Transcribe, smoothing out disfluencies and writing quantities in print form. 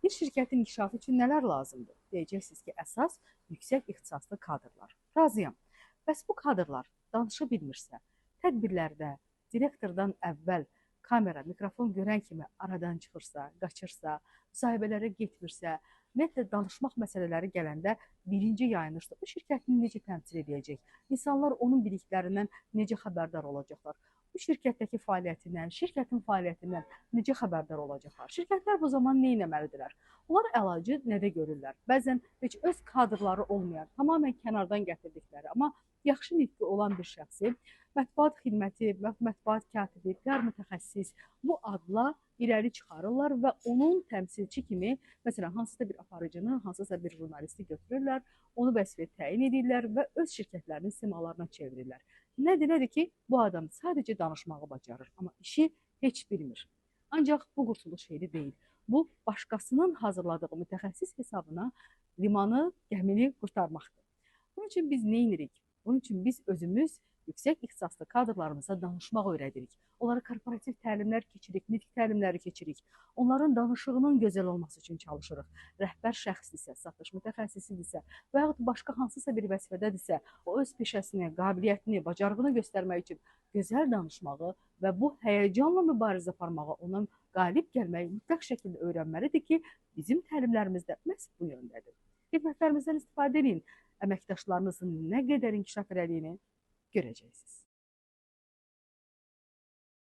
Bir şirkətin inkişafı üçün nələr lazımdır? Deyəcəksiniz ki, əsas yüksək ixtisaslı kadrlar. Razıyam. Bəs bu kadrlar danışa bilmirsə, tədbirlərdə direktordan əvvəl kamera, mikrofon görən kimi aradan çıxırsa, qaçırsa, müsahibələrə getmirsə, ümumiyyətlə danışmaq məsələləri gələndə birinci yayınışda bu şirkətini necə təmsil edəcək? İnsanlar onun biliklərindən necə xəbərdar olacaqlar? Bu şirkətdəki fəaliyyətindən, şirkətin fəaliyyətindən necə xəbərdar olacaqlar? Şirkətlər bu zaman nə etməlidirlər? Onlar əlacı nədə görürlər? Bəzən heç öz kadrları olmayan, tamamilə kənardan gətirdikləri, amma yaxşı nitqi olan bir şəxsi mətbuat xidməti, mətbuat katibi, PR mütəxəssis bu adla irəli çıxarırlar və onun təmsilçi kimi, məsələn, hansısa bir aparıcını, hansısa bir jurnalisti götürürlər, onu vəzifəyə təyin edirlər və öz şirkətlərinin simalarına çevirirlər. Nədir ki, bu adam sadəcə danışmağı bacarır, amma işi heç bilmir. Ancaq bu qurtuluş yeri deyil. Bu, başqasının hazırladığı mütəxəssis hesabına limanı, gəmini qurtarmaqdır. Bunun üçün biz nə edirik? Bunun üçün biz özümüz yüksək ixtisaslı kadrlarımıza danışmaq öyrədirik. Onlara korporativ təlimlər keçirik, nitq təlimləri keçirik. Onların danışığının gözəl olması üçün çalışırıq. Rəhbər şəxsdirsə, satış mütəxəssisidirsə və yaxud başqa hansısa bir vəzifədədirsə, o öz peşəsini, qabiliyyətini, bacarığını göstərmək üçün gözəl danışmağı və bu həyəcanla mübarizə aparmağı, onun qalib gəlməyi mütləq şəkildə öyrənməlidir ki, bizim təlimlərimizdə məhz bu yöndədir. Xidmətlərimizdən istifadə edin. Əməkdaşlarınızın nə qədər inkişaf edədiyini görəcəksiniz.